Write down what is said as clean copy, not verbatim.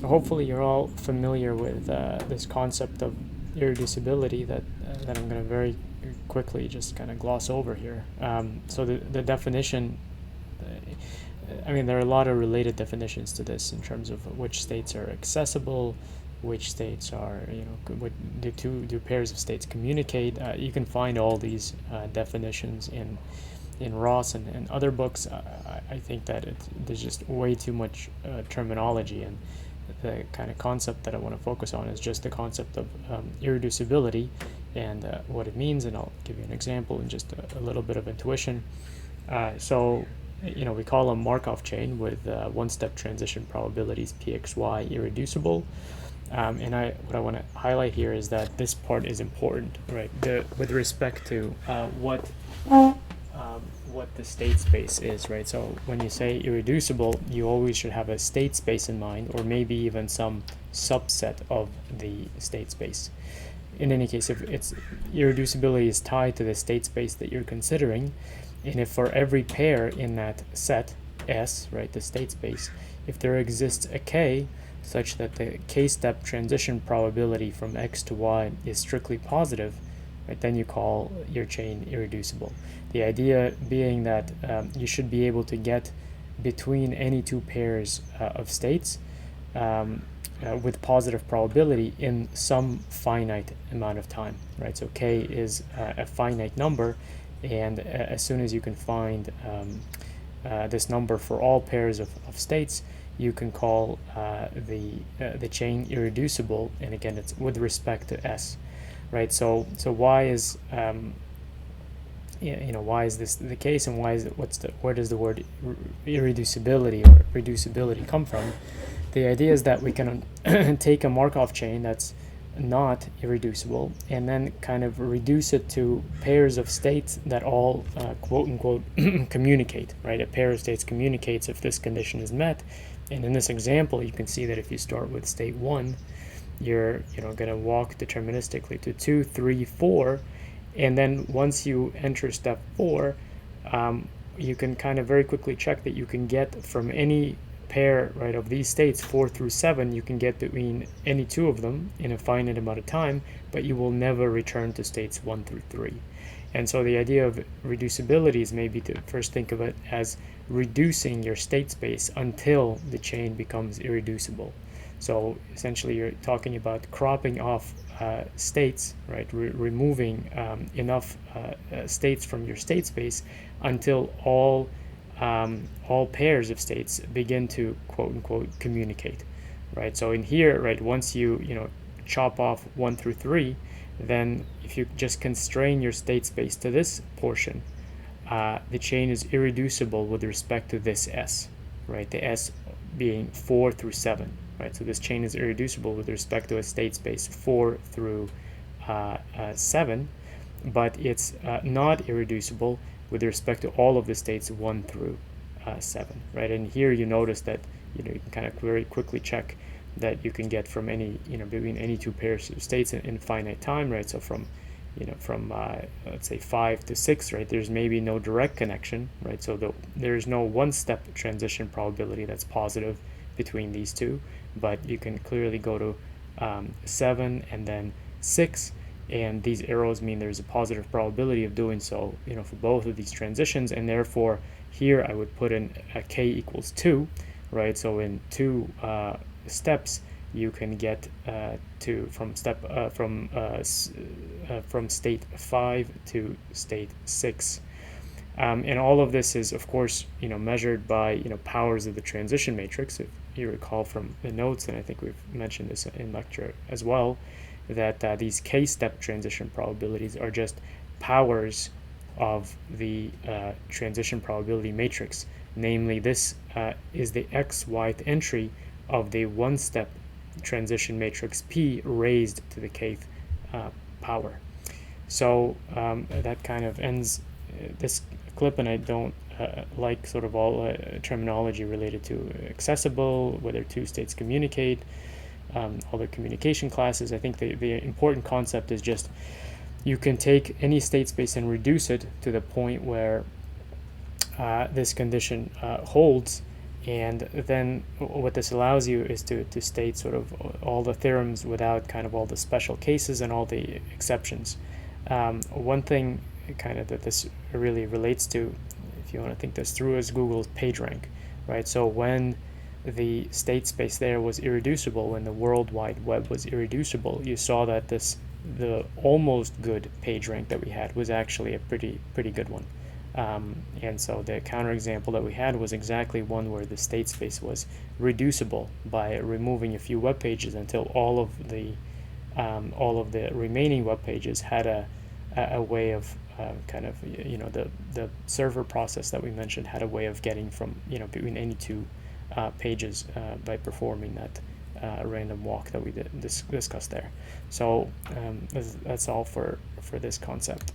So hopefully you're all familiar with this concept of irreducibility that I'm going to very quickly just kind of gloss over here. So the definition, I mean, there are a lot of related definitions to this in terms of which states are accessible, which states are, what do pairs of states communicate. You can find all these definitions in Ross and other books. I think that there's just way too much terminology, and the kind of concept that I want to focus on is just the concept of irreducibility and what it means, and I'll give you an example and just a little bit of intuition. So we call a Markov chain with one-step transition probabilities pxy irreducible. And what I want to highlight here is that this part is important, right? With respect to what the state space is, right? So when you say irreducible, you always should have a state space in mind, or maybe even some subset of the state space. In any case, if it's irreducibility is tied to the state space that you're considering, and if for every pair in that set S, right, the state space, if there exists a K such that the K-step transition probability from X to Y is strictly positive, right, then you call your chain irreducible. The idea being that you should be able to get between any two pairs of states with positive probability in some finite amount of time, right? So K is a finite number, and as soon as you can find this number for all pairs of states, you can call the chain irreducible, and again, it's with respect to S, right? So why is why is this the case, and where does the word irreducibility or reducibility come from? The idea is that we can take a Markov chain that's not irreducible and then kind of reduce it to pairs of states that all quote unquote communicate, right? A pair of states communicates if this condition is met. And in this example, you can see that if you start with state 1, you're going to walk deterministically to 2, 3, 4, and then once you enter step 4, you can kind of very quickly check that you can get from any pair, right, of these states 4 through 7, you can get between any two of them in a finite amount of time, but you will never return to states 1 through 3. And so the idea of reducibility is maybe to first think of it as reducing your state space until the chain becomes irreducible. So essentially you're talking about cropping off states, right, removing enough states from your state space until all pairs of states begin to quote unquote communicate, right? So in here, right, once you chop off 1 through 3, then if you just constrain your state space to this portion, the chain is irreducible with respect to this S, right? The S being 4 through 7, right? So this chain is irreducible with respect to a state space 4 through 7, but it's not irreducible with respect to all of the states 1 through 7, right? And here you notice that you can kind of very quickly check that you can get from any between any two pairs of states in finite time, right? So from let's say 5 to 6, right? There's maybe no direct connection, right? So there's no one-step transition probability that's positive between these two, but you can clearly go to 7 and then 6. And these arrows mean there's a positive probability of doing so, for both of these transitions, and therefore here I would put in a k equals 2, right? So in 2 steps, you can get from state 5 to state 6, and all of this is, of course, measured by powers of the transition matrix. If you recall from the notes, and I think we've mentioned this in lecture as well, that these k-step transition probabilities are just powers of the transition probability matrix. Namely, this is the xyth entry of the one-step transition matrix P raised to the kth power. So that kind of ends this clip, and I don't like sort of all terminology related to accessible, whether two states communicate, all the communication classes. I think the important concept is just you can take any state space and reduce it to the point where this condition holds, And then what this allows you is to state sort of all the theorems without kind of all the special cases and all the exceptions. One thing kind of that this really relates to, if you want to think this through, is Google's PageRank, right? So when the state space there was irreducible, when the World Wide Web was irreducible, you saw that the almost good PageRank that we had was actually a pretty good one. And so the counterexample that we had was exactly one where the state space was reducible by removing a few web pages until all of the remaining web pages had a way of kind of, the server process that we mentioned had a way of getting from, between any two pages by performing that random walk that we discussed there. So that's all for this concept.